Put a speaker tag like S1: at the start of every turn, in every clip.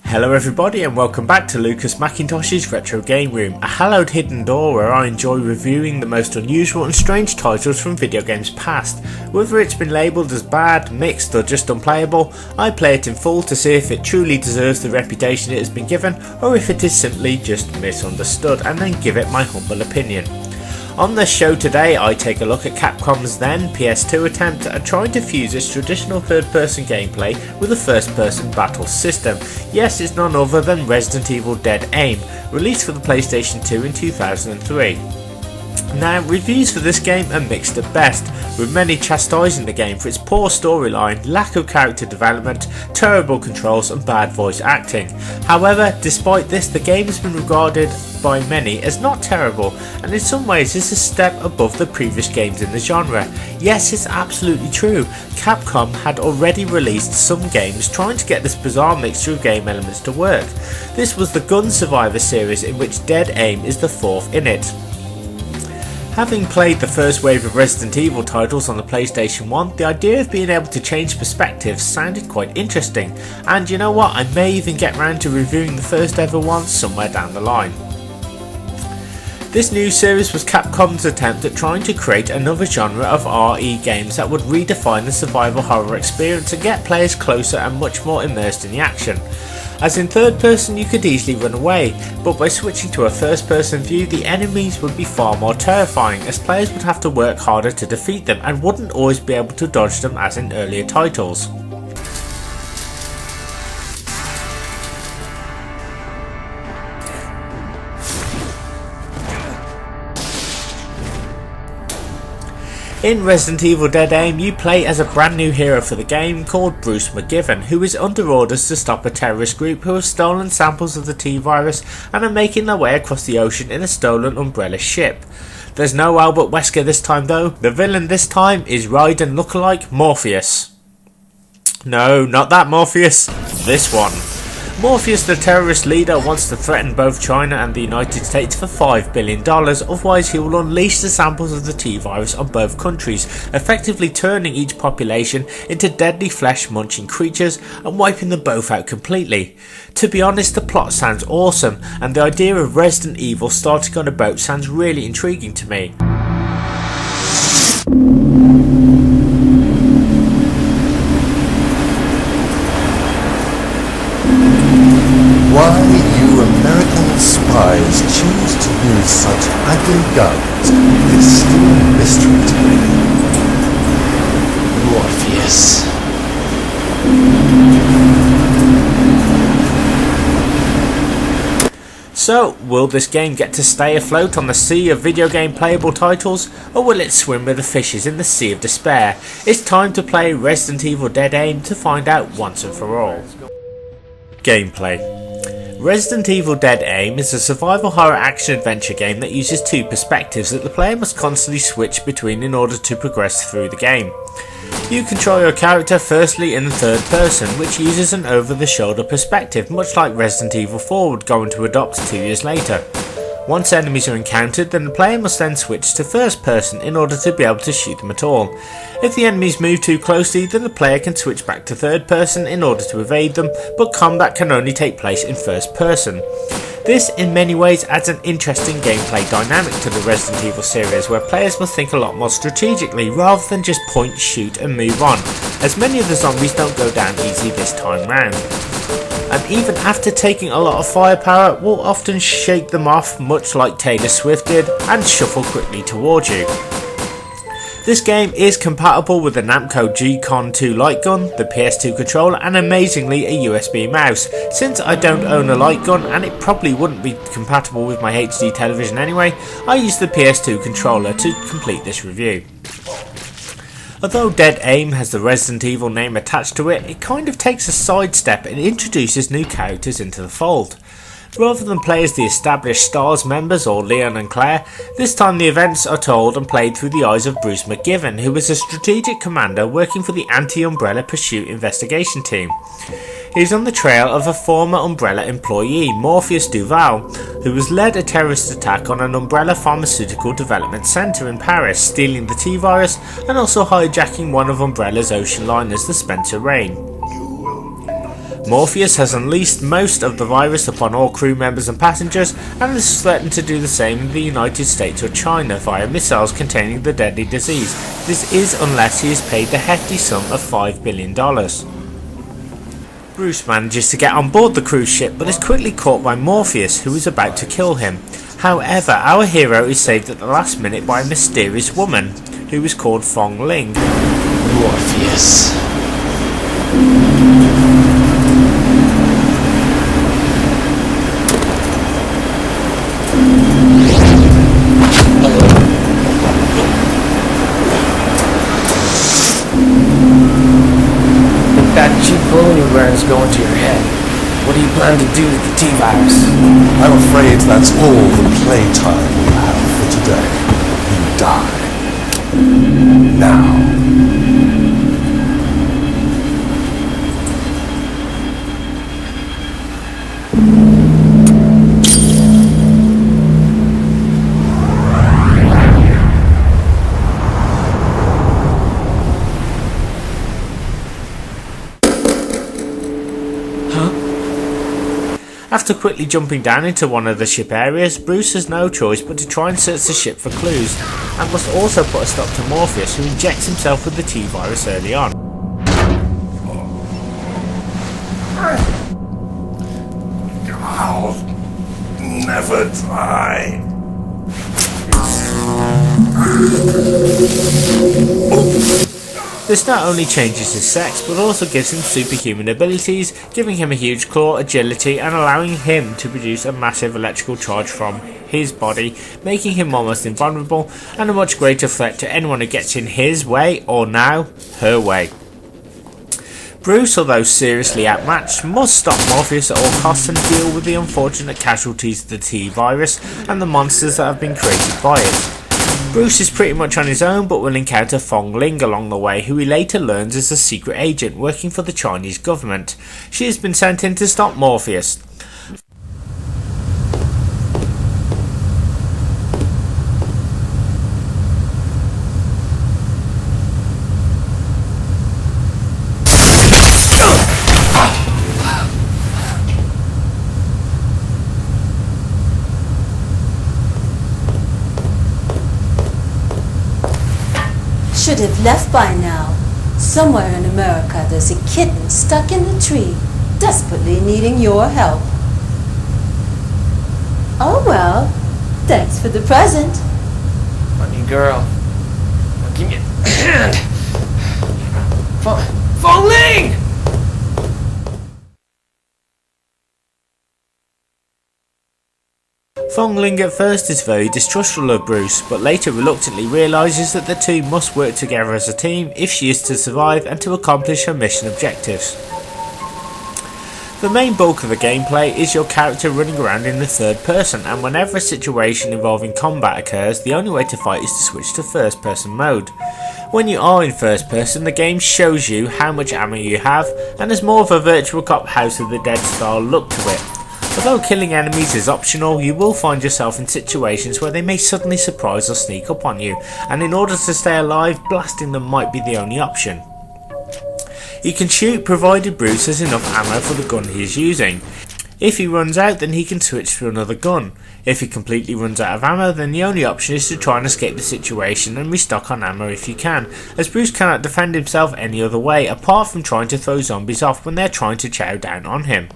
S1: Hello everybody and welcome back to Mackintosh'S Retro Game Room, a hallowed hidden door where I enjoy reviewing the most unusual and strange titles from video games past. Whether it's been labelled as bad, mixed or just unplayable, I play it in full to see if it truly deserves the reputation it has been given or if it is simply just misunderstood, and then give it my humble opinion. On the show today I take a look at Capcom's then PS2 attempt at trying to fuse its traditional third-person gameplay with a first-person battle system. Yes, it's none other than Resident Evil Dead Aim, released for the PlayStation 2 in 2003. Now, reviews for this game are mixed at best, with many chastising the game for its poor storyline, lack of character development, terrible controls and bad voice acting. However, despite this, the game has been regarded by many as not terrible, and in some ways is a step above the previous games in the genre. Yes, it's absolutely true, Capcom had already released some games trying to get this bizarre mixture of game elements to work. This was the Gun Survivor series, in which Dead Aim is the fourth in it. Having played the first wave of Resident Evil titles on the PlayStation 1, the idea of being able to change perspectives sounded quite interesting, and you know what, I may even get round to reviewing the first ever one somewhere down the line. This new series was Capcom's attempt at trying to create another genre of RE games that would redefine the survival horror experience and get players closer and much more immersed in the action. As in third person you could easily run away, but by switching to a first person view the enemies would be far more terrifying, as players would have to work harder to defeat them and wouldn't always be able to dodge them as in earlier titles. In Resident Evil Dead Aim, you play as a brand new hero for the game called Bruce McGivern, who is under orders to stop a terrorist group who have stolen samples of the T-virus and are making their way across the ocean in a stolen Umbrella ship. There's no Albert Wesker this time though. The villain this time is Raiden lookalike Morpheus. No, not that Morpheus, this one. Morpheus, the terrorist leader, wants to threaten both China and the United States for $5 billion, otherwise he will unleash the samples of the T-virus on both countries, effectively turning each population into deadly flesh-munching creatures and wiping them both out completely. To be honest, the plot sounds awesome, and the idea of Resident Evil starting on a boat sounds really intriguing to me.
S2: Why you American spies choose to use such ugly guns is still a mystery to me.
S3: Morpheus.
S1: So, will this game get to stay afloat on the sea of video game playable titles, or will it swim with the fishes in the sea of despair? It's time to play Resident Evil Dead Aim to find out once and for all. Gameplay. Resident Evil Dead Aim is a survival horror action adventure game that uses two perspectives that the player must constantly switch between in order to progress through the game. You control your character firstly in the third person, which uses an over-the-shoulder perspective, much like Resident Evil 4 would go on to adopt 2 years later. Once enemies are encountered, then the player must then switch to first person in order to be able to shoot them at all. If the enemies move too closely, then the player can switch back to third person in order to evade them, but combat can only take place in first person. This in many ways adds an interesting gameplay dynamic to the Resident Evil series, where players must think a lot more strategically rather than just point, shoot and move on, as many of the zombies don't go down easy this time round. And even after taking a lot of firepower, will often shake them off, much like Taylor Swift did, and shuffle quickly towards you. This game is compatible with the Namco G-Con 2 light gun, the PS2 controller and amazingly a USB mouse. Since I don't own a light gun and it probably wouldn't be compatible with my HD television anyway, I use the PS2 controller to complete this review. Although Dead Aim has the Resident Evil name attached to it, it kind of takes a sidestep and introduces new characters into the fold. Rather than play as the established STARS members or Leon and Claire, this time the events are told and played through the eyes of Bruce McGivern, who is a strategic commander working for the anti-Umbrella Pursuit Investigation Team. He is on the trail of a former Umbrella employee, Morpheus Duval, who has led a terrorist attack on an Umbrella pharmaceutical development centre in Paris, stealing the T-virus and also hijacking one of Umbrella's ocean liners, the Spencer Rain. Morpheus has unleashed most of the virus upon all crew members and passengers, and is threatened to do the same in the United States or China via missiles containing the deadly disease. This is unless he is paid the hefty sum of $5 billion. Bruce manages to get on board the cruise ship but is quickly caught by Morpheus, who is about to kill him. However, our hero is saved at the last minute by a mysterious woman, who is called Fong Ling.
S3: Morpheus. That cheap balloon you're wearing is going to your head. What do you plan to do with the T-virus?
S2: I'm afraid that's all the playtime we have for today. You die. Now.
S1: After quickly jumping down into one of the ship areas, Bruce has no choice but to try and search the ship for clues, and must also put a stop to Morpheus, who injects himself with the T-virus early on.
S2: I'll never die.
S1: This not only changes his sex, but also gives him superhuman abilities, giving him a huge claw, agility, and allowing him to produce a massive electrical charge from his body, making him almost invulnerable, and a much greater threat to anyone who gets in his way, or now, her way. Bruce, although seriously outmatched, must stop Morpheus at all costs and deal with the unfortunate casualties of the T-virus and the monsters that have been created by it. Bruce is pretty much on his own, but will encounter Fong Ling along the way, who he later learns is a secret agent working for the Chinese government. She has been sent in to stop Morpheus.
S4: Should have left by now. Somewhere in America there's a kitten stuck in the tree, desperately needing your help. Oh well, thanks for the present.
S3: Funny girl. Now give me a hand. Fong Ling!
S1: Fong Ling at first is very distrustful of Bruce, but later reluctantly realises that the two must work together as a team if she is to survive and to accomplish her mission objectives. The main bulk of the gameplay is your character running around in the third person, and whenever a situation involving combat occurs, the only way to fight is to switch to first person mode. When you are in first person, the game shows you how much ammo you have, and has more of a virtual cop House of the Dead style look to it. Although killing enemies is optional, you will find yourself in situations where they may suddenly surprise or sneak up on you, and in order to stay alive, blasting them might be the only option. You can shoot provided Bruce has enough ammo for the gun he is using. If he runs out, then he can switch to another gun. If he completely runs out of ammo, then the only option is to try and escape the situation and restock on ammo if you can, as Bruce cannot defend himself any other way apart from trying to throw zombies off when they are trying to chow down on him.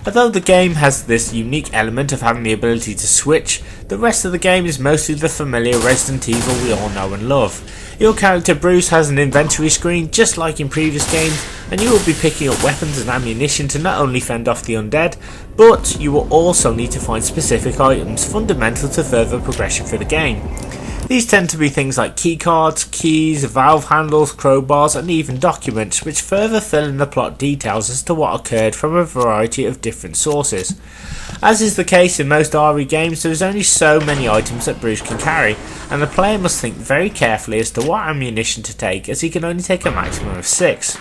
S1: Although the game has this unique element of having the ability to switch, the rest of the game is mostly the familiar Resident Evil we all know and love. Your character Bruce has an inventory screen just like in previous games, and you will be picking up weapons and ammunition to not only fend off the undead, but you will also need to find specific items fundamental to further progression for the game. These tend to be things like keycards, keys, valve handles, crowbars, and even documents, which further fill in the plot details as to what occurred from a variety of different sources. As is the case in most RE games, there is only so many items that Bruce can carry, and the player must think very carefully as to what ammunition to take, as he can only take a maximum of 6.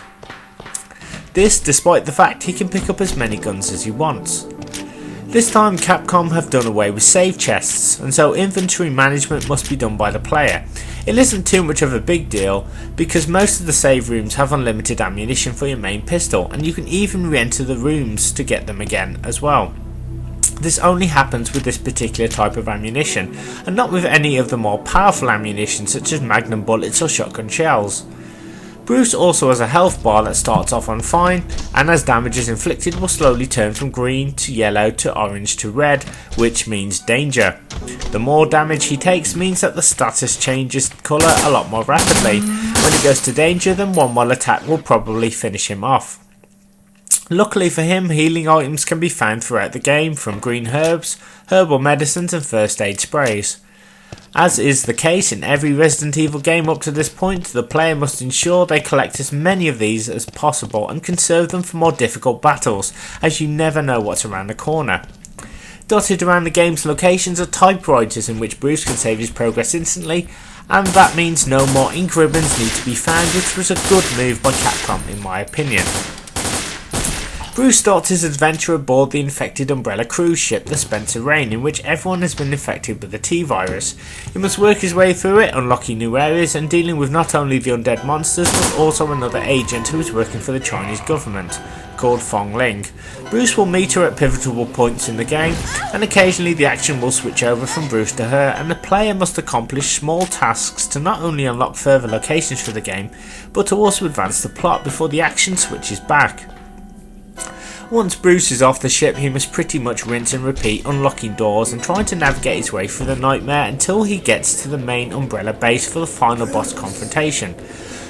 S1: This despite the fact he can pick up as many guns as he wants. This time Capcom have done away with save chests, and so inventory management must be done by the player. It isn't too much of a big deal because most of the save rooms have unlimited ammunition for your main pistol, and you can even re-enter the rooms to get them again as well. This only happens with this particular type of ammunition, and not with any of the more powerful ammunition such as magnum bullets or shotgun shells. Bruce also has a health bar that starts off on fine, and as damage is inflicted will slowly turn from green to yellow to orange to red, which means danger. The more damage he takes means that the status changes colour a lot more rapidly. When he goes to danger, then one more attack will probably finish him off. Luckily for him, healing items can be found throughout the game, from green herbs, herbal medicines and first aid sprays. As is the case in every Resident Evil game up to this point, the player must ensure they collect as many of these as possible and conserve them for more difficult battles, as you never know what's around the corner. Dotted around the game's locations are typewriters in which Bruce can save his progress instantly, and that means no more ink ribbons need to be found, which was a good move by Capcom in my opinion. Bruce starts his adventure aboard the infected Umbrella cruise ship, the Spencer Rain, in which everyone has been infected with the T-virus. He must work his way through it, unlocking new areas and dealing with not only the undead monsters but also another agent who is working for the Chinese government, called Fong Ling. Bruce will meet her at pivotal points in the game, and occasionally the action will switch over from Bruce to her, and the player must accomplish small tasks to not only unlock further locations for the game, but to also advance the plot before the action switches back. Once Bruce is off the ship, he must pretty much rinse and repeat, unlocking doors and trying to navigate his way through the nightmare until he gets to the main Umbrella base for the final boss confrontation.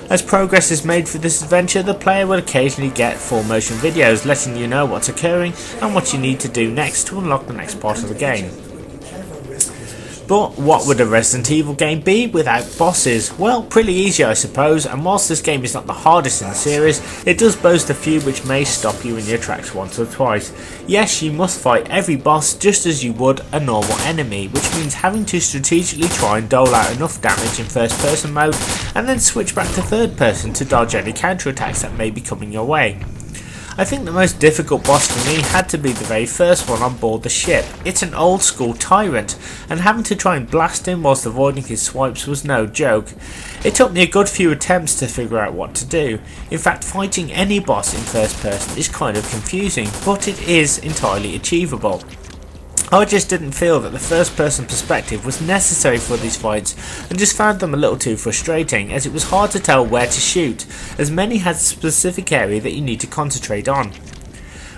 S1: As progress is made through this adventure, the player will occasionally get full motion videos letting you know what's occurring and what you need to do next to unlock the next part of the game. But what would a Resident Evil game be without bosses? Well, pretty easy I suppose, and whilst this game is not the hardest in the series, it does boast a few which may stop you in your tracks once or twice. Yes, you must fight every boss just as you would a normal enemy, which means having to strategically try and dole out enough damage in first person mode, and then switch back to third person to dodge any counterattacks that may be coming your way. I think the most difficult boss for me had to be the very first one on board the ship. It's an old school tyrant, and having to try and blast him whilst avoiding his swipes was no joke. It took me a good few attempts to figure out what to do. In fact, fighting any boss in first person is kind of confusing, but it is entirely achievable. I just didn't feel that the first person perspective was necessary for these fights, and just found them a little too frustrating, as it was hard to tell where to shoot, as many had a specific area that you need to concentrate on.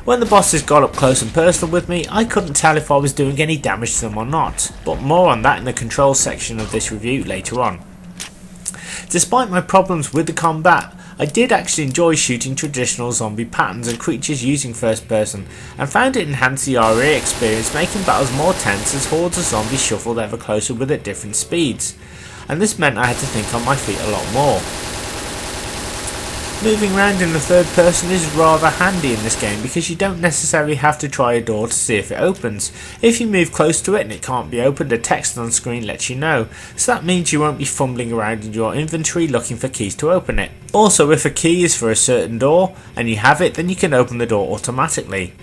S1: When the bosses got up close and personal with me, I couldn't tell if I was doing any damage to them or not, but more on that in the controls section of this review later on. Despite my problems with the combat, I did actually enjoy shooting traditional zombie patterns and creatures using first person, and found it enhanced the RE experience, making battles more tense as hordes of zombies shuffled ever closer with at different speeds, and this meant I had to think on my feet a lot more. Moving around in the third person is rather handy in this game because you don't necessarily have to try a door to see if it opens. If you move close to it and it can't be opened, a text on screen lets you know, so that means you won't be fumbling around in your inventory looking for keys to open it. Also, if a key is for a certain door and you have it, then you can open the door automatically.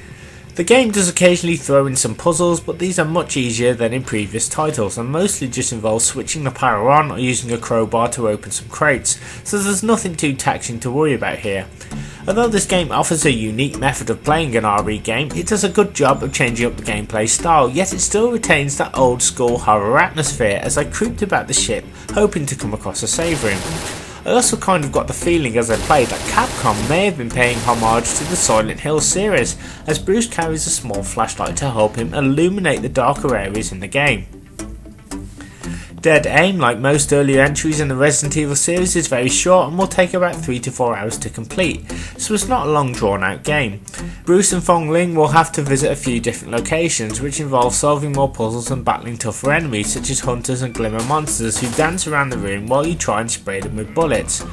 S1: The game does occasionally throw in some puzzles, but these are much easier than in previous titles and mostly just involve switching the power on or using a crowbar to open some crates, so there's nothing too taxing to worry about here. Although this game offers a unique method of playing an RE game, it does a good job of changing up the gameplay style, yet it still retains that old school horror atmosphere as I creeped about the ship hoping to come across a save room. I also kind of got the feeling as I played that Capcom may have been paying homage to the Silent Hill series, as Bruce carries a small flashlight to help him illuminate the darker areas in the game. Dead Aim, like most earlier entries in the Resident Evil series, is very short and will take about 3 to 4 hours to complete, so it's not a long drawn out game. Bruce and Fong Ling will have to visit a few different locations, which involve solving more puzzles and battling tougher enemies such as hunters and glimmer monsters who dance around the room while you try and spray them with bullets.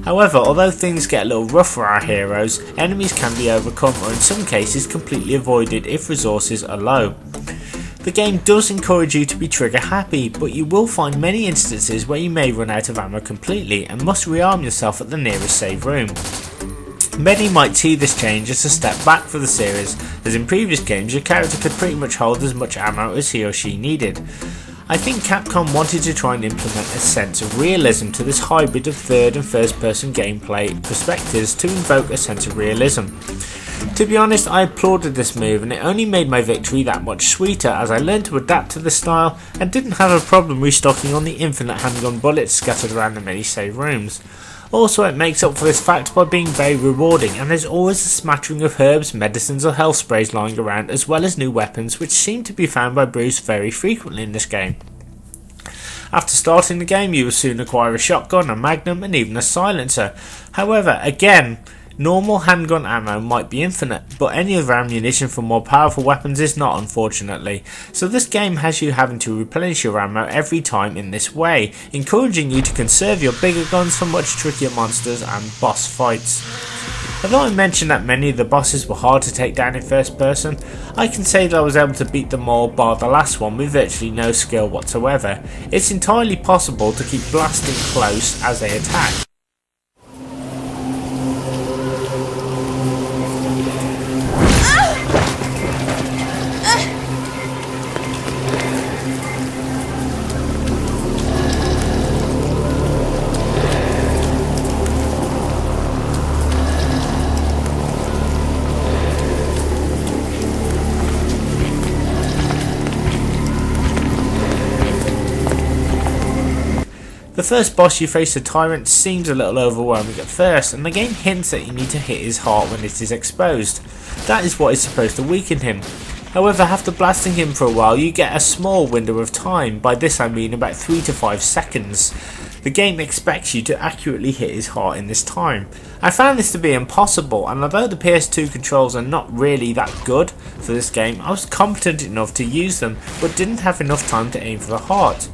S1: However, although things get a little rough for our heroes, enemies can be overcome or in some cases completely avoided if resources are low. The game does encourage you to be trigger happy, but you will find many instances where you may run out of ammo completely and must rearm yourself at the nearest save room. Many might see this change as a step back for the series, as in previous games your character could pretty much hold as much ammo as he or she needed. I think Capcom wanted to try and implement a sense of realism to this hybrid of third and first person gameplay perspectives to invoke a sense of realism. To be honest, I applauded this move and it only made my victory that much sweeter as I learned to adapt to the style and didn't have a problem restocking on the infinite handgun bullets scattered around the many save rooms. Also, it makes up for this fact by being very rewarding, and there's always a smattering of herbs, medicines or health sprays lying around, as well as new weapons which seem to be found by Bruce very frequently in this game. After starting the game you will soon acquire a shotgun, a magnum and even a silencer. However, again, normal handgun ammo might be infinite, but any other ammunition for more powerful weapons is not, unfortunately. So this game has you having to replenish your ammo every time in this way, encouraging you to conserve your bigger guns for much trickier monsters and boss fights. Although I mentioned that many of the bosses were hard to take down in first person, I can say that I was able to beat them all bar the last one with virtually no skill whatsoever. It's entirely possible to keep blasting close as they attack. The first boss you face, the Tyrant, seems a little overwhelming at first, and the game hints that you need to hit his heart when it is exposed. That is what is supposed to weaken him. However, after blasting him for a while you get a small window of time, by this I mean about 3 to 5 seconds. The game expects you to accurately hit his heart in this time. I found this to be impossible, and although the PS2 controls are not really that good for this game, I was competent enough to use them, but didn't have enough time to aim for the heart.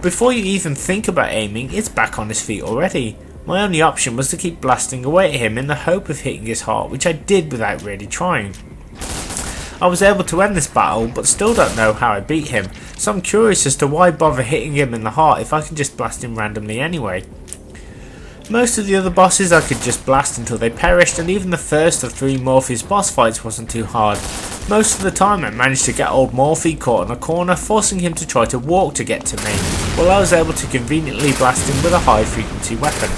S1: Before you even think about aiming, it's back on his feet already. My only option was to keep blasting away at him in the hope of hitting his heart, which I did without really trying. I was able to end this battle, but still don't know how I beat him, so I'm curious as to why bother hitting him in the heart if I can just blast him randomly anyway. Most of the other bosses I could just blast until they perished, and even the first of 3 Morpheus boss fights wasn't too hard. Most of the time I managed to get old Morphe caught in a corner, forcing him to try to walk to get to me, while I was able to conveniently blast him with a high frequency weapon.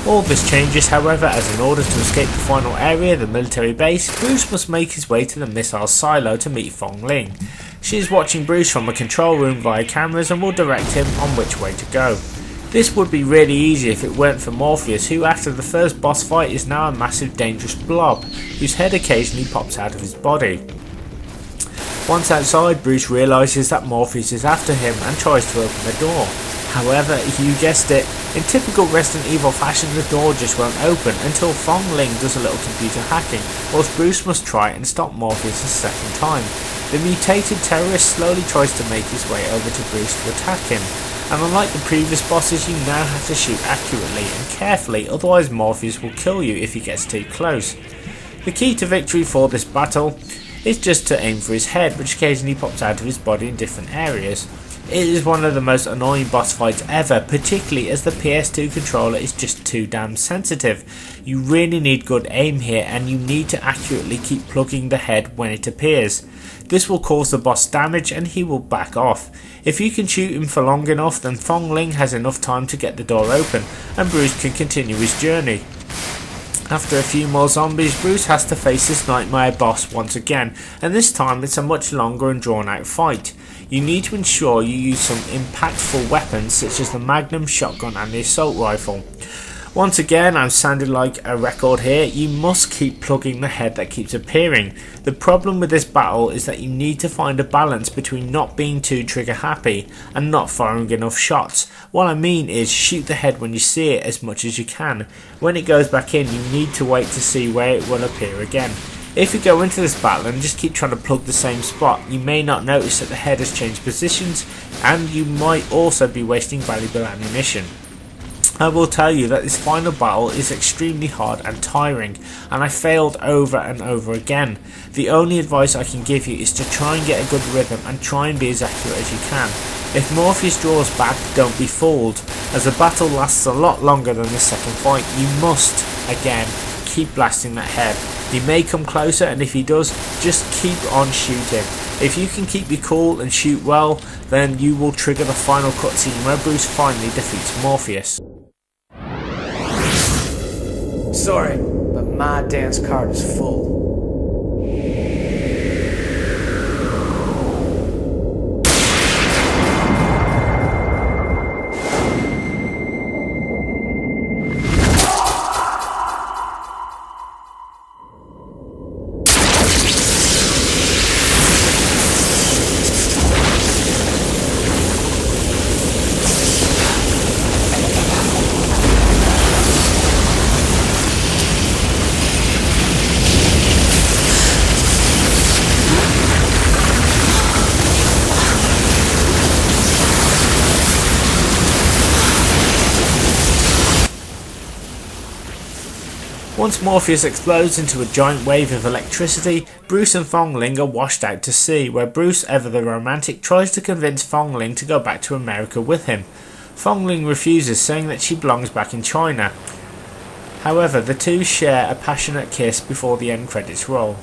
S1: All this changes, however, as in order to escape the final area, the military base, Bruce must make his way to the missile silo to meet Fong Ling. She is watching Bruce from a control room via cameras and will direct him on which way to go. This would be really easy if it weren't for Morpheus, who after the first boss fight is now a massive dangerous blob, whose head occasionally pops out of his body. Once outside, Bruce realises that Morpheus is after him and tries to open the door. However, you guessed it, in typical Resident Evil fashion the door just won't open until Fong Ling does a little computer hacking, whilst Bruce must try and stop Morpheus a second time. The mutated terrorist slowly tries to make his way over to Bruce to attack him, and unlike the previous bosses you now have to shoot accurately and carefully, otherwise Morpheus will kill you if he gets too close. The key to victory for this battle is just to aim for his head, which occasionally pops out of his body in different areas. It is one of the most annoying boss fights ever, particularly as the PS2 controller is just too damn sensitive. You really need good aim here, and you need to accurately keep plugging the head when it appears. This will cause the boss damage and he will back off. If you can shoot him for long enough, then Fong Ling has enough time to get the door open and Bruce can continue his journey. After a few more zombies, Bruce has to face this nightmare boss once again, and this time it's a much longer and drawn out fight. You need to ensure you use some impactful weapons such as the Magnum, shotgun and the assault rifle. Once again, I'm sounding like a record here, you must keep plugging the head that keeps appearing. The problem with this battle is that you need to find a balance between not being too trigger happy and not firing enough shots. What I mean is shoot the head when you see it as much as you can. When it goes back in, you need to wait to see where it will appear again. If you go into this battle and just keep trying to plug the same spot, you may not notice that the head has changed positions and you might also be wasting valuable ammunition. I will tell you that this final battle is extremely hard and tiring, and I failed over and over again. The only advice I can give you is to try and get a good rhythm and try and be as accurate as you can. If Morpheus draws back, don't be fooled, as the battle lasts a lot longer than the second fight. You must, again, keep blasting that head. He may come closer, and if he does, just keep on shooting. If you can keep your cool and shoot well, then you will trigger the final cutscene where Bruce finally defeats Morpheus.
S3: Sorry, but my dance card is full.
S1: Once Morpheus explodes into a giant wave of electricity, Bruce and Fong Ling are washed out to sea, where Bruce, ever the romantic, tries to convince Fong Ling to go back to America with him. Fong Ling refuses, saying that she belongs back in China. However, the two share a passionate kiss before the end credits roll.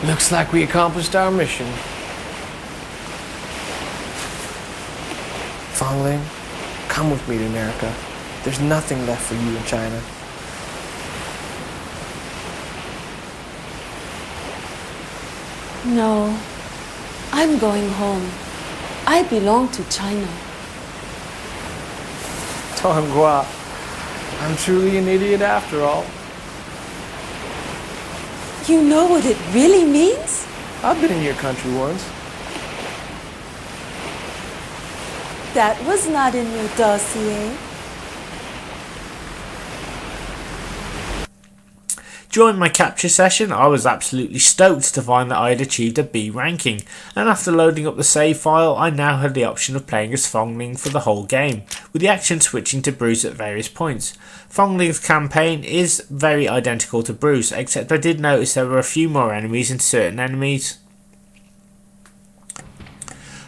S3: Looks like we accomplished our mission. Fong Ling, come with me to America. There's nothing left for you in China.
S4: No, I'm going home. I belong to China.
S3: Tonghua, I'm truly an idiot after all.
S4: You know what it really means?
S3: I've been in your country once.
S4: That was not in your dossier.
S1: During my capture session, I was absolutely stoked to find that I had achieved a B ranking, and after loading up the save file, I now had the option of playing as Fong Ling for the whole game, with the action switching to Bruce at various points. Fong Ling's campaign is very identical to Bruce, except I did notice there were a few more enemies and certain enemies.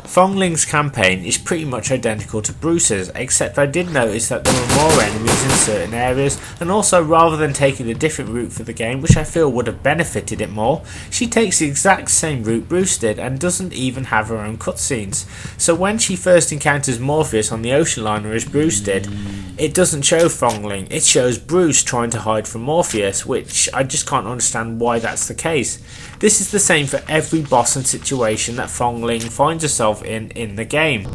S1: Fong Ling's campaign is pretty much identical to Bruce's, except I did notice that there were more enemies in certain areas, and also rather than taking a different route for the game, which I feel would have benefited it more, she takes the exact same route Bruce did and doesn't even have her own cutscenes. So when she first encounters Morpheus on the ocean liner as Bruce did, it doesn't show Fong Ling, it shows Bruce trying to hide from Morpheus, which I just can't understand why that's the case. This is the same for every boss and situation that Fong Ling finds herself in the game.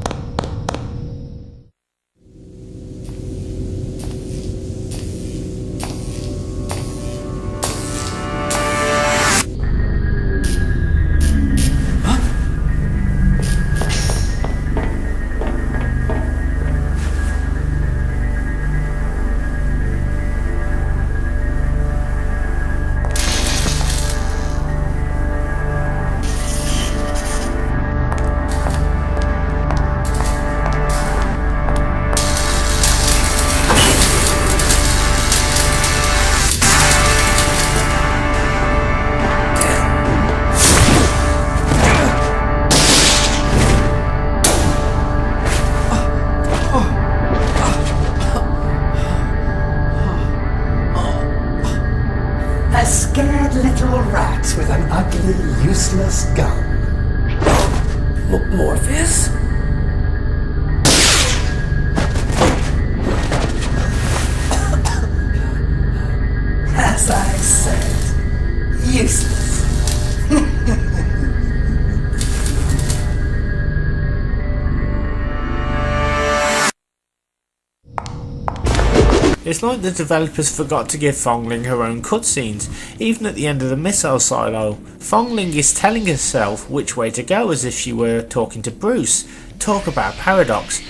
S2: Scared little rat with an ugly, useless gun.
S3: Morpheus?
S2: As I said, useless.
S1: It's like the developers forgot to give Fongling her own cutscenes. Even at the end of the missile silo, Fongling is telling herself which way to go as if she were talking to Bruce. Talk about paradox.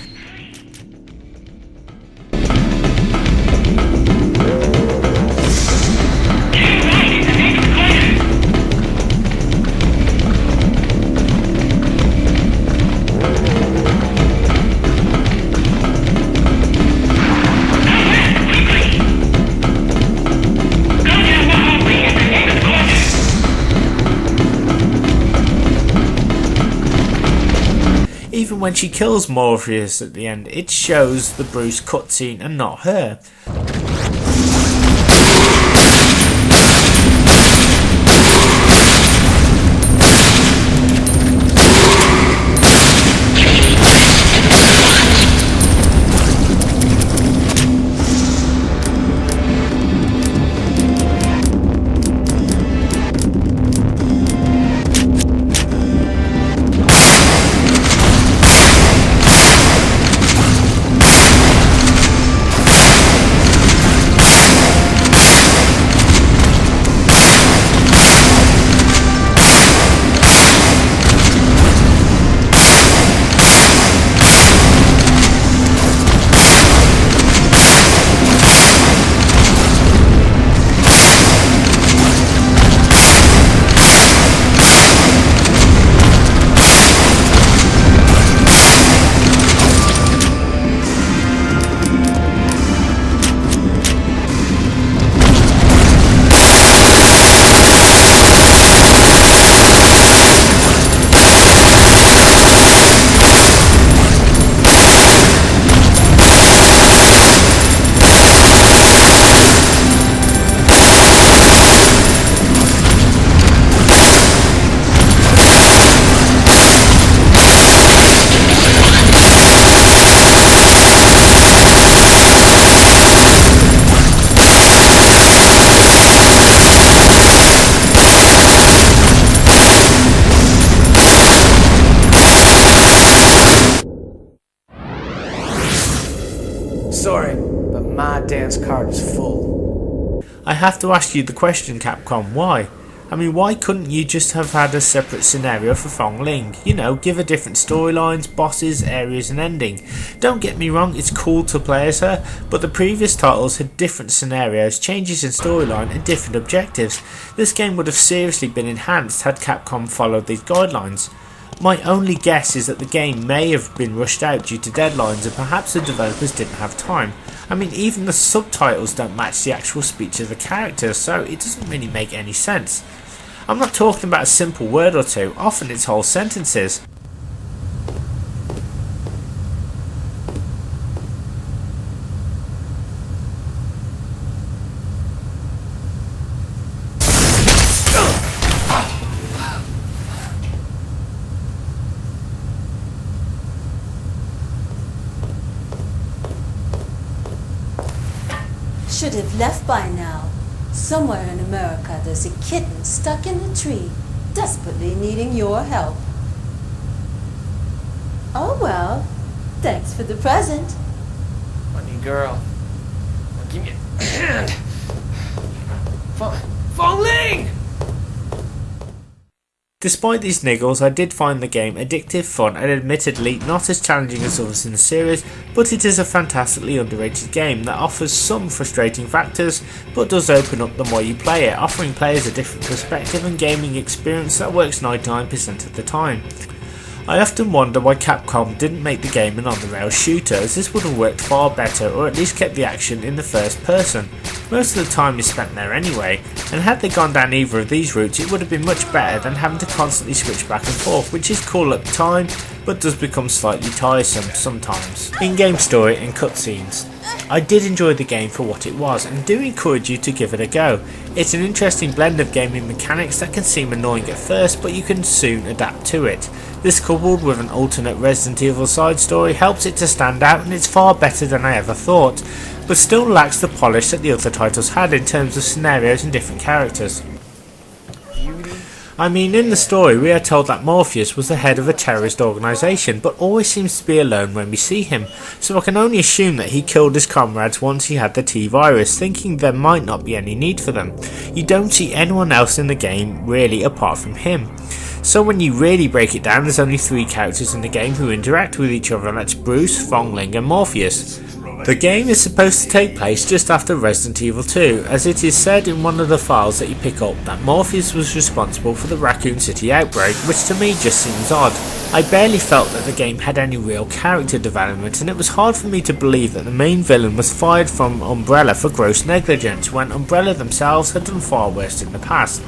S1: Even when she kills Morpheus at the end, it shows the Bruce cutscene and not her.
S3: Sorry, but my dance card is full.
S1: I have to ask you the question, Capcom, why? I mean, why couldn't you just have had a separate scenario for Fongling? You know, give her different storylines, bosses, areas and ending. Don't get me wrong, it's cool to play as her, but the previous titles had different scenarios, changes in storyline and different objectives. This game would have seriously been enhanced had Capcom followed these guidelines. My only guess is that the game may have been rushed out due to deadlines and perhaps the developers didn't have time. I mean, even the subtitles don't match the actual speech of the characters, so it doesn't really make any sense. I'm not talking about a simple word or two, often it's whole sentences.
S4: Should have left by now. Somewhere in America there's a kitten stuck in a tree, desperately needing your help. Oh well, thanks for the present.
S3: Funny girl. Now give me a hand. Fongling!
S1: Despite these niggles, I did find the game addictive, fun and admittedly not as challenging as others in the series, but it is a fantastically underrated game that offers some frustrating factors, but does open up the more you play it, offering players a different perspective and gaming experience that works 99% of the time. I often wonder why Capcom didn't make the game an on-the-rails shooter, as this would have worked far better or at least kept the action in the first person. Most of the time is spent there anyway, and had they gone down either of these routes it would have been much better than having to constantly switch back and forth, which is cool at the time, but does become slightly tiresome sometimes. In-game story and cutscenes. I did enjoy the game for what it was and do encourage you to give it a go. It's an interesting blend of gaming mechanics that can seem annoying at first, but you can soon adapt to it. This coupled with an alternate Resident Evil side story helps it to stand out, and it's far better than I ever thought, but still lacks the polish that the other titles had in terms of scenarios and different characters. I mean, in the story we are told that Morpheus was the head of a terrorist organisation, but always seems to be alone when we see him, so I can only assume that he killed his comrades once he had the T-virus, thinking there might not be any need for them. You don't see anyone else in the game really apart from him. So when you really break it down, there's only 3 characters in the game who interact with each other, and that's Bruce, Fong-Ling and Morpheus. The game is supposed to take place just after Resident Evil 2, as it is said in one of the files that you pick up that Morpheus was responsible for the Raccoon City outbreak, which to me just seems odd. I barely felt that the game had any real character development, and it was hard for me to believe that the main villain was fired from Umbrella for gross negligence, when Umbrella themselves had done far worse in the past.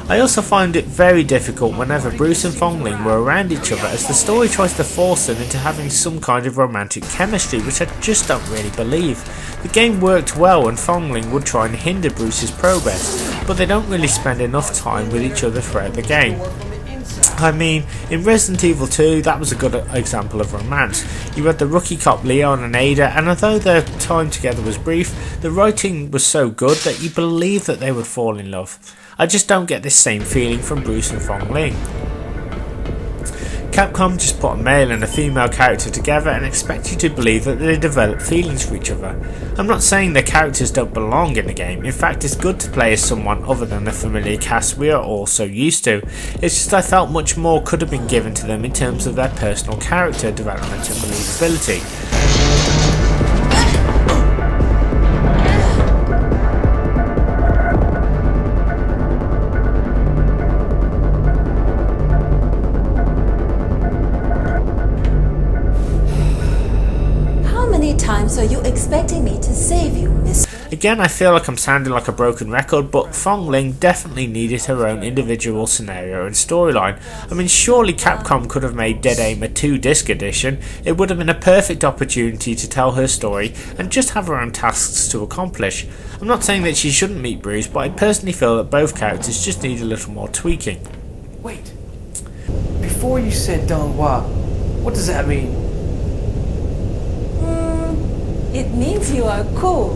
S1: I also find it very difficult whenever Bruce and Fong-Ling were around each other, as the story tries to force them into having some kind of romantic chemistry, which I just don't really believe. The game worked well and Fong-Ling would try and hinder Bruce's progress, but they don't really spend enough time with each other throughout the game. I mean, in Resident Evil 2 that was a good example of romance. You had the rookie cop Leon and Ada, and although their time together was brief, the writing was so good that you believed that they would fall in love. I just don't get this same feeling from Bruce and Fong-Ling. Capcom just put a male and a female character together and expect you to believe that they develop feelings for each other. I'm not saying their characters don't belong in the game, in fact it's good to play as someone other than the familiar cast we are all so used to. It's just I felt much more could have been given to them in terms of their personal character development and believability.
S4: So you expecting me to save you, mister?
S1: Again, I feel like I'm sounding like a broken record, but Fong-Ling definitely needed her own individual scenario and storyline. I mean, surely Capcom could have made Dead Aim a 2-disc edition. It would have been a perfect opportunity to tell her story and just have her own tasks to accomplish. I'm not saying that she shouldn't meet Bruce, but I personally feel that both characters just need a little more tweaking.
S3: Wait. Before you said Donghua, what does that mean?
S4: It means you are cool.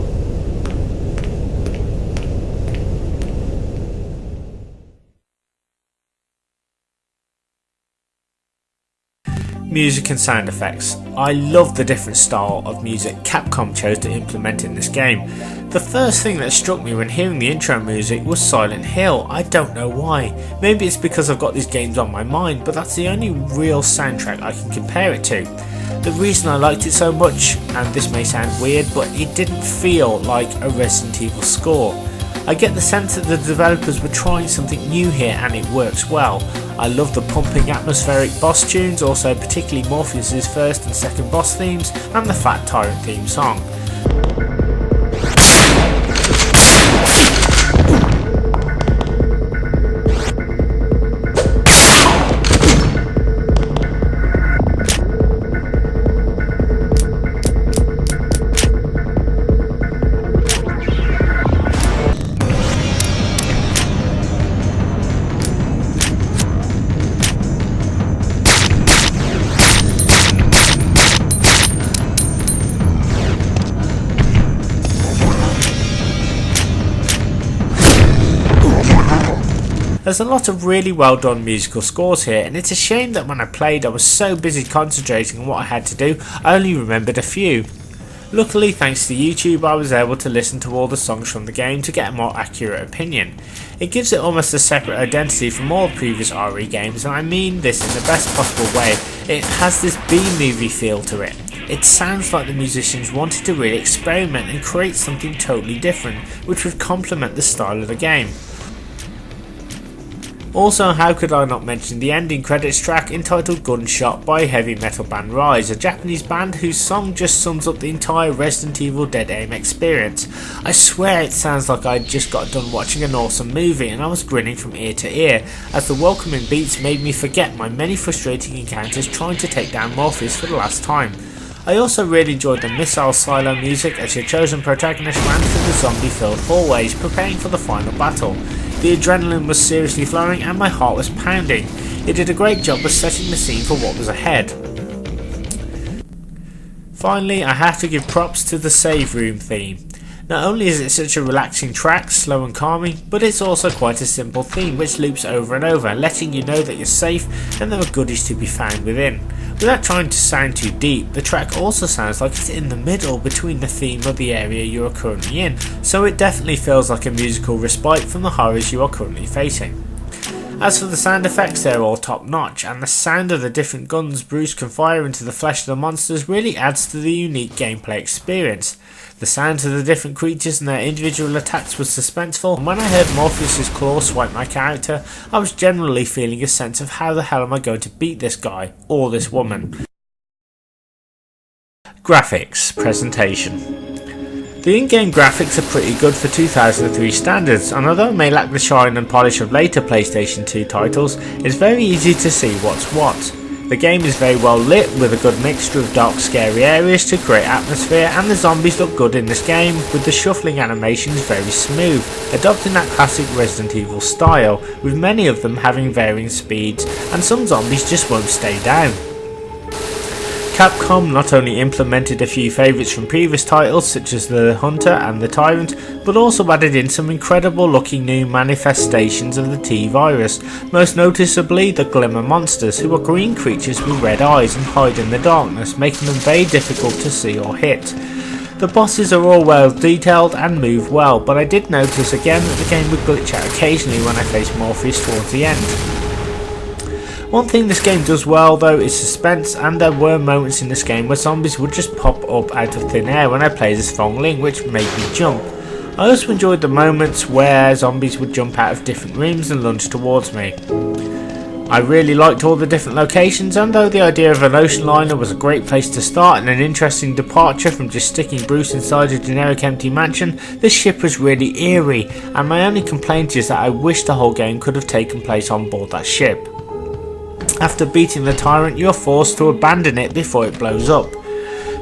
S1: Music and sound effects. I love the different style of music Capcom chose to implement in this game. The first thing that struck me when hearing the intro music was Silent Hill. I don't know why. Maybe it's because I've got these games on my mind, but that's the only real soundtrack I can compare it to. The reason I liked it so much, and this may sound weird, but it didn't feel like a Resident Evil score. I get the sense that the developers were trying something new here and it works well. I love the pumping atmospheric boss tunes, also particularly Morpheus' first and second boss themes, and the Fat Tyrant theme song. There's a lot of really well done musical scores here, and it's a shame that when I played I was so busy concentrating on what I had to do, I only remembered a few. Luckily, thanks to YouTube, I was able to listen to all the songs from the game to get a more accurate opinion. It gives it almost a separate identity from all previous RE games, and I mean this in the best possible way. It has this B-movie feel to it. It sounds like the musicians wanted to really experiment and create something totally different, which would complement the style of the game. Also, how could I not mention the ending credits track entitled Gunshot by heavy metal band Rise, a Japanese band whose song just sums up the entire Resident Evil Dead Aim experience. I swear it sounds like I'd just got done watching an awesome movie and I was grinning from ear to ear, as the welcoming beats made me forget my many frustrating encounters trying to take down Morpheus for the last time. I also really enjoyed the missile silo music as your chosen protagonist ran through the zombie-filled hallways preparing for the final battle. The adrenaline was seriously flowing and my heart was pounding. It did a great job of setting the scene for what was ahead. Finally, I have to give props to the save room theme. Not only is it such a relaxing track, slow and calming, but it's also quite a simple theme which loops over and over, letting you know that you're safe and there are goodies to be found within. Without trying to sound too deep, the track also sounds like it's in the middle between the theme of the area you are currently in, so it definitely feels like a musical respite from the horrors you are currently facing. As for the sound effects, they're all top notch, and the sound of the different guns Bruce can fire into the flesh of the monsters really adds to the unique gameplay experience. The sounds of the different creatures and their individual attacks was suspenseful, and when I heard Morpheus's claw swipe my character, I was generally feeling a sense of how the hell am I going to beat this guy, or this woman. Graphics presentation. The in-game graphics are pretty good for 2003 standards, and although it may lack the shine and polish of later PlayStation 2 titles, it's very easy to see what's what. The game is very well lit with a good mixture of dark scary areas to create atmosphere, and the zombies look good in this game with the shuffling animations very smooth, adopting that classic Resident Evil style, with many of them having varying speeds and some zombies just won't stay down. Capcom not only implemented a few favourites from previous titles such as the Hunter and the Tyrant, but also added in some incredible looking new manifestations of the T-Virus, most noticeably the Glimmer Monsters, who are green creatures with red eyes and hide in the darkness, making them very difficult to see or hit. The bosses are all well detailed and move well, but I did notice again that the game would glitch out occasionally when I faced Morpheus towards the end. One thing this game does well though is suspense, and there were moments in this game where zombies would just pop up out of thin air when I played as Fong Ling, which made me jump. I also enjoyed the moments where zombies would jump out of different rooms and lunge towards me. I really liked all the different locations, and though the idea of an ocean liner was a great place to start and an interesting departure from just sticking Bruce inside a generic empty mansion, this ship was really eerie, and my only complaint is that I wish the whole game could have taken place on board that ship. After beating the Tyrant, you are forced to abandon it before it blows up.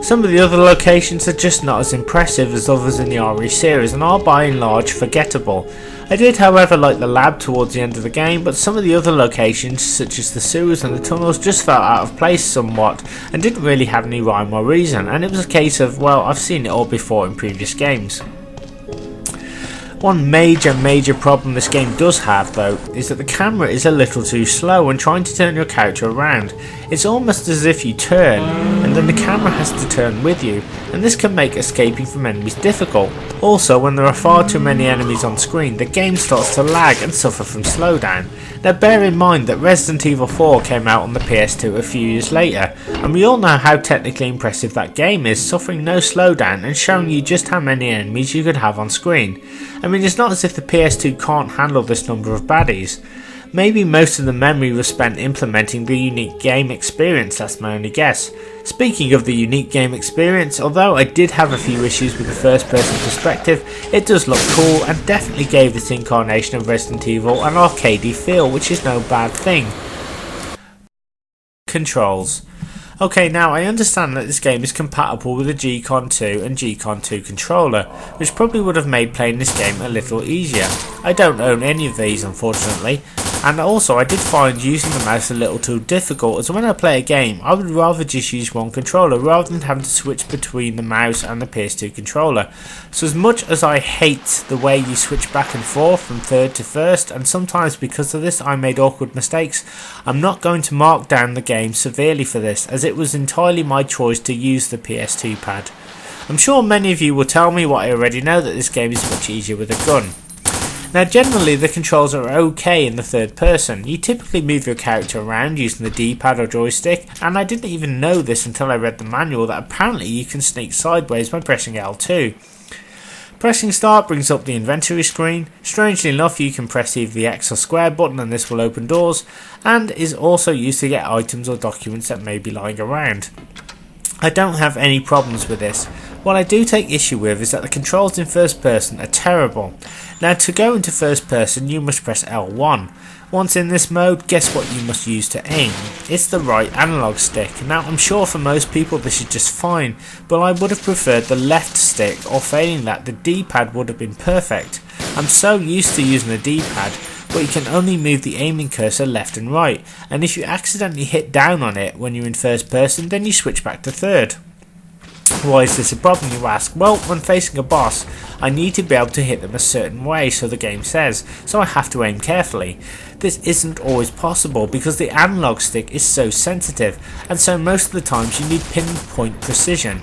S1: Some of the other locations are just not as impressive as others in the RE series and are by and large forgettable. I did however like the lab towards the end of the game, but some of the other locations such as the sewers and the tunnels just felt out of place somewhat and didn't really have any rhyme or reason, and it was a case of, well, I've seen it all before in previous games. One major problem this game does have though is that the camera is a little too slow when trying to turn your character around. It's almost as if you turn and then the camera has to turn with you, and this can make escaping from enemies difficult. Also, when there are far too many enemies on screen, the game starts to lag and suffer from slowdown. Now bear in mind that Resident Evil 4 came out on the PS2 a few years later, and we all know how technically impressive that game is, suffering no slowdown and showing you just how many enemies you could have on screen. I mean, it's not as if the PS2 can't handle this number of baddies. Maybe most of the memory was spent implementing the unique game experience, that's my only guess. Speaking of the unique game experience, although I did have a few issues with the first person perspective, it does look cool and definitely gave this incarnation of Resident Evil an arcadey feel, which is no bad thing. Controls. Okay, now I understand that this game is compatible with a G-Con 2 and G-Con 2 controller, which probably would have made playing this game a little easier. I don't own any of these unfortunately, and also I did find using the mouse a little too difficult, as when I play a game I would rather just use one controller rather than having to switch between the mouse and the PS2 controller. So as much as I hate the way you switch back and forth from third to first, and sometimes because of this I made awkward mistakes, I'm not going to mark down the game severely for this, as it was entirely my choice to use the PS2 pad. I'm sure many of you will tell me what I already know, that this game is much easier with a gun. Now generally the controls are okay in the third person. You typically move your character around using the D-pad or joystick, and I didn't even know this until I read the manual that apparently you can sneak sideways by pressing L2. Pressing start brings up the inventory screen. Strangely enough, you can press either the X or square button and this will open doors, and is also used to get items or documents that may be lying around. I don't have any problems with this. What I do take issue with is that the controls in first person are terrible. Now to go into first person you must press L1. Once in this mode, guess what you must use to aim? It's the right analog stick. Now I'm sure for most people this is just fine, but I would have preferred the left stick, or failing that the D-pad would have been perfect. I'm so used to using the D-pad, but you can only move the aiming cursor left and right, and if you accidentally hit down on it when you're in first person then you switch back to third. Why is this a problem, you ask? Well, when facing a boss, I need to be able to hit them a certain way, so the game says, so I have to aim carefully. This isn't always possible because the analog stick is so sensitive, and so most of the times you need pinpoint precision.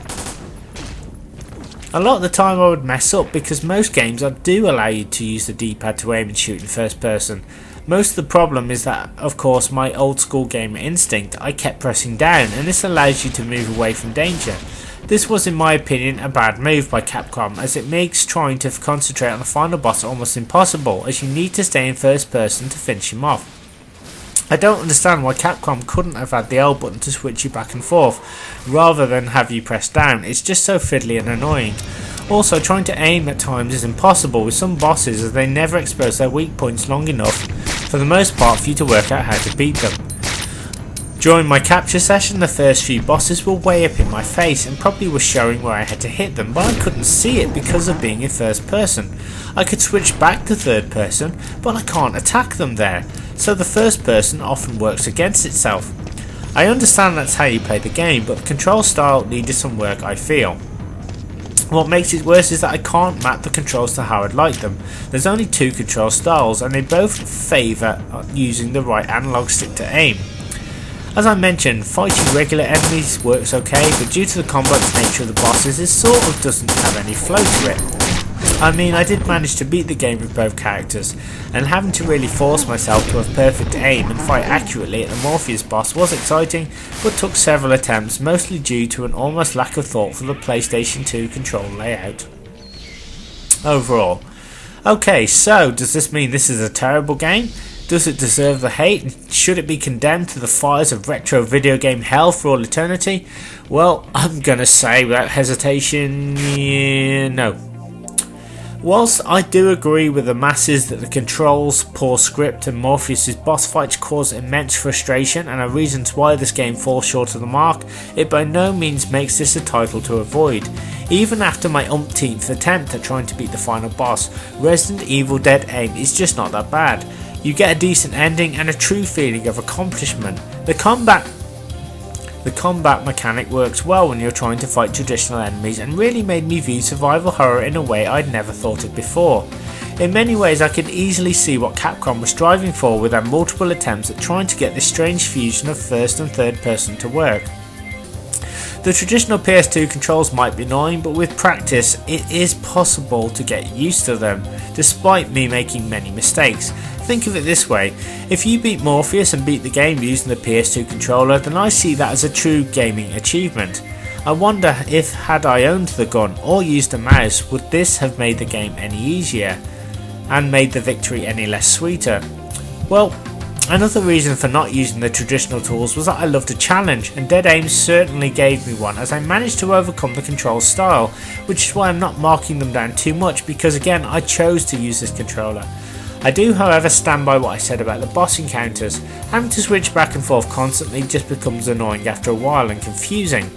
S1: A lot of the time I would mess up because most games do allow you to use the D-pad to aim and shoot in first person. Most of the problem is that, of course, my old school gamer instinct, I kept pressing down, and this allows you to move away from danger. This was, in my opinion, a bad move by Capcom, as it makes trying to concentrate on the final boss almost impossible, as you need to stay in first person to finish him off. I don't understand why Capcom couldn't have had the L button to switch you back and forth, rather than have you press down. It's just so fiddly and annoying. Also, trying to aim at times is impossible with some bosses, as they never expose their weak points long enough, for the most part, for you to work out how to beat them. During my capture session, the first few bosses were way up in my face and probably were showing where I had to hit them, but I couldn't see it because of being in first person. I could switch back to third person, but I can't attack them there, so the first person often works against itself. I understand that's how you play the game, but the control style needed some work, I feel. What makes it worse is that I can't map the controls to how I'd like them. There's only 2 control styles and they both favour using the right analog stick to aim. As I mentioned, fighting regular enemies works okay, but due to the complex nature of the bosses, it sort of doesn't have any flow to it. I mean, I did manage to beat the game with both characters, and having to really force myself to have perfect aim and fight accurately at the Morpheus boss was exciting, but took several attempts, mostly due to an almost lack of thought for the PlayStation 2 control layout. Overall. Okay, so does this mean this is a terrible game? Does it deserve the hate? Should it be condemned to the fires of retro video game hell for all eternity? Well, I'm gonna say without hesitation, no. Whilst I do agree with the masses that the controls, poor script and Morpheus' boss fights cause immense frustration and are reasons why this game falls short of the mark, it by no means makes this a title to avoid. Even after my umpteenth attempt at trying to beat the final boss, Resident Evil Dead Aim is just not that bad. You get a decent ending and a true feeling of accomplishment. The combat mechanic works well when you're trying to fight traditional enemies and really made me view survival horror in a way I'd never thought of before. In many ways I could easily see what Capcom was striving for with their multiple attempts at trying to get this strange fusion of first and third person to work. The traditional PS2 controls might be annoying, but with practice it is possible to get used to them, despite me making many mistakes. Think of it this way, if you beat Morpheus and beat the game using the PS2 controller, then I see that as a true gaming achievement. I wonder if, had I owned the gun or used a mouse, would this have made the game any easier and made the victory any less sweeter? Well, another reason for not using the traditional tools was that I loved a challenge, and Dead Aim certainly gave me one as I managed to overcome the control style, which is why I'm not marking them down too much because again I chose to use this controller. I do however stand by what I said about the boss encounters. Having to switch back and forth constantly just becomes annoying after a while and confusing.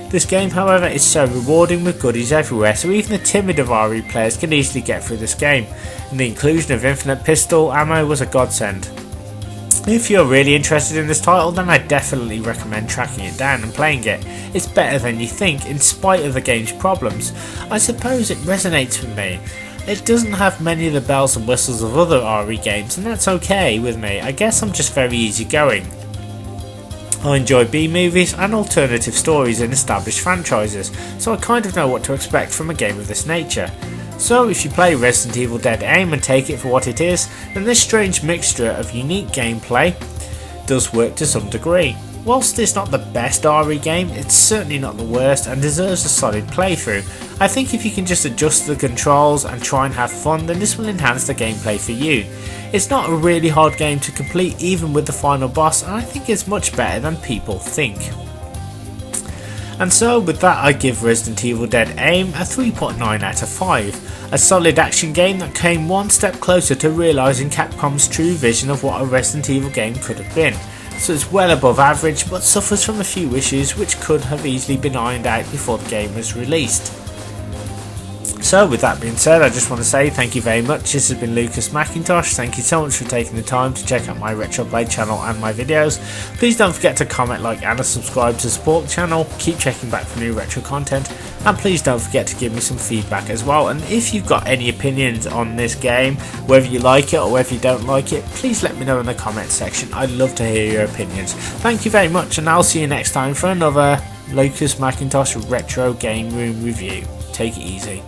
S1: This game however is so rewarding with goodies everywhere, so even the timid of RE players can easily get through this game, and the inclusion of infinite pistol ammo was a godsend. If you're really interested in this title, then I definitely recommend tracking it down and playing it. It's better than you think in spite of the game's problems. I suppose it resonates with me. It doesn't have many of the bells and whistles of other RE games, and that's okay with me. I guess I'm just very easygoing. I enjoy B-movies and alternative stories in established franchises, so I kind of know what to expect from a game of this nature. So if you play Resident Evil Dead Aim and take it for what it is, then this strange mixture of unique gameplay does work to some degree. Whilst it's not the best RE game, it's certainly not the worst and deserves a solid playthrough. I think if you can just adjust the controls and try and have fun, then this will enhance the gameplay for you. It's not a really hard game to complete even with the final boss, and I think it's much better than people think. And so with that I give Resident Evil Dead Aim a 3.9 out of 5. A solid action game that came one step closer to realising Capcom's true vision of what a Resident Evil game could have been. So it's well above average, but suffers from a few issues which could have easily been ironed out before the game was released. So with that being said, I just want to say thank you very much. This has been Lucas Mackintosh. Thank you so much for taking the time to check out my Retro Blade channel and my videos. Please don't forget to comment, like and subscribe to support the channel. Keep checking back for new retro content, and please don't forget to give me some feedback as well. And if you've got any opinions on this game, whether you like it or whether you don't like it, please let me know in the comment section. I'd love to hear your opinions. Thank you very much, and I'll see you next time for another Lucas Mackintosh Retro Game Room review. Take it easy.